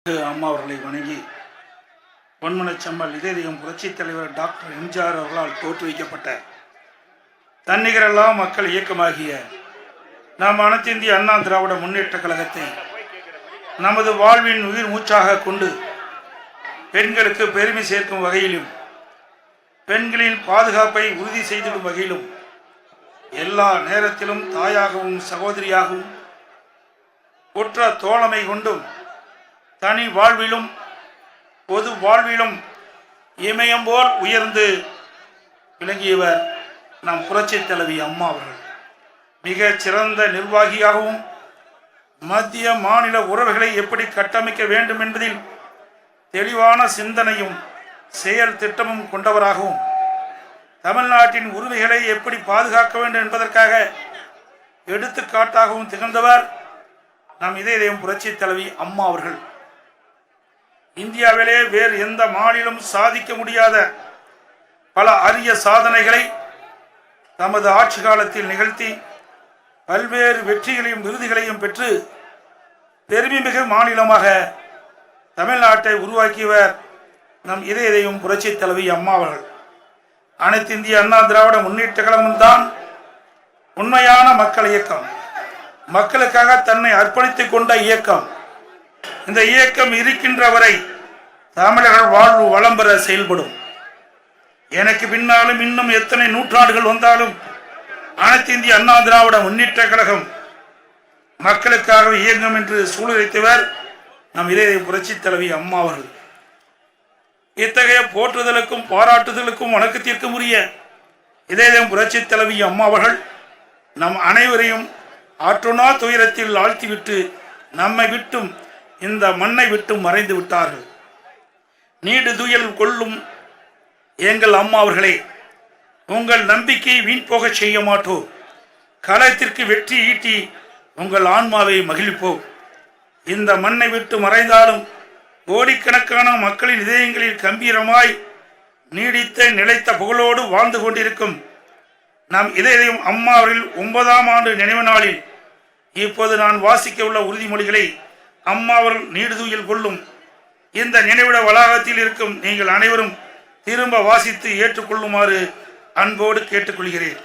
அம்மா அவர்களை வணங்கி பொன்மனச்செம்மல் இதயம் புரட்சித் தலைவர் டாக்டர் எம்ஜிஆர் அவர்களால் தோற்றுவிக்கப்பட்ட தன்னிகரெல்லா மக்கள் இயக்கமாகிய நாம் அனைத்து இந்திய அண்ணா திராவிட முன்னேற்ற கழகத்தை நமது வாழ்வின் உயிர் மூச்சாக கொண்டு பெண்களுக்கு பெருமை சேர்க்கும் வகையிலும் பெண்களின் பாதுகாப்பை உறுதி செய்திடும் வகையிலும் எல்லா நேரத்திலும் தாயாகவும் சகோதரியாகவும் ஒற்ற தோழமை கொண்டும் தனி வாழ்விலும் பொது வாழ்விலும் இமயம் போல் உயர்ந்து விளங்கியவர் நம் புரட்சித் தலைவி அம்மா அவர்கள். மிக சிறந்த நிர்வாகியாகவும் மத்திய மாநில உறவுகளை எப்படி கட்டமைக்க வேண்டும் என்பதில் தெளிவான சிந்தனையும் செயல் திட்டமும் கொண்டவராகவும் தமிழ்நாட்டின் உரிமைகளை எப்படி பாதுகாக்க வேண்டும் என்பதற்காக எடுத்துக்காட்டாகவும் திகழ்ந்தவர் நம் இதயம் புரட்சித் தலைவி அம்மா அவர்கள். இந்தியாவிலே வேறு எந்த மாநிலம் சாதிக்க முடியாத பல அரிய சாதனைகளை தமது ஆட்சி காலத்தில் நிகழ்த்தி பல்வேறு வெற்றிகளையும் விருதுகளையும் பெற்று பெருமைமிகு மாநிலமாக தமிழ்நாட்டை உருவாக்கியவர் நம் இதயம் புரட்சித் தலைவி அம்மா அவர்கள். அனைத்து இந்திய அண்ணா திராவிட முன்னேற்ற கழகம் தான் உண்மையான மக்கள் இயக்கம், மக்களுக்காக தன்னை அர்ப்பணித்துக் கொண்ட இயக்கம். இந்த இயக்கம் இருக்கின்ற வரை தமிழர்கள் வாழ்வு வளம் பெற செயல்படும். எனக்கு பின்னாலும் இன்னும் எத்தனை நூற்றாண்டுகள் வந்தாலும் அனைத்து இந்திய அண்ணா திராவிட முன்னேற்ற கழகம் மக்களுக்காக இயங்கும் என்று சூழ்நிலைத்தவர் நம் இதயம் புரட்சித் தலைவி அம்மா அவர்கள். இத்தகைய போற்றுதலுக்கும் பாராட்டுதலுக்கும் வணக்கத்திற்கும் உரிய இதயம் புரட்சித் தலைவி அம்மா அவர்கள் நம் அனைவரையும் ஆற்றுணா துயரத்தில் ஆழ்த்திவிட்டு நம்மை விட்டும் இந்த மண்ணை விட்டும் மறைந்து விட்டார்கள். நீடு துயல் கொள்ளும் எங்கள் அம்மா அவர்களே, உங்கள் நம்பிக்கையை வீண் போக செய்ய மாட்டோம். களத்திற்கு வெற்றி ஈட்டி உங்கள் ஆன்மாவை மகிழ்ப்போம். இந்த மண்ணை விட்டு மறைந்தாலும் கோடிக்கணக்கான மக்களின் இதயங்களில் கம்பீரமாய் நீடித்த நிலைத்த புகழோடு வாழ்ந்து கொண்டிருக்கும் நம் இதயம் அம்மா அவர்கள் 9ஆம் ஆண்டு நினைவு நாளில் இப்போது நான் வாசிக்க உள்ள உறுதிமொழிகளை அம்மா அவர்கள் நீடுதுயில் கொள்ளும் இந்த நினைவிட வளாகத்தில் இருக்கும் நீங்கள் அனைவரும் திரும்ப வாசித்து ஏற்றுக்கொள்ளுமாறு அன்போடு கேட்டுக்கொள்கிறேன்.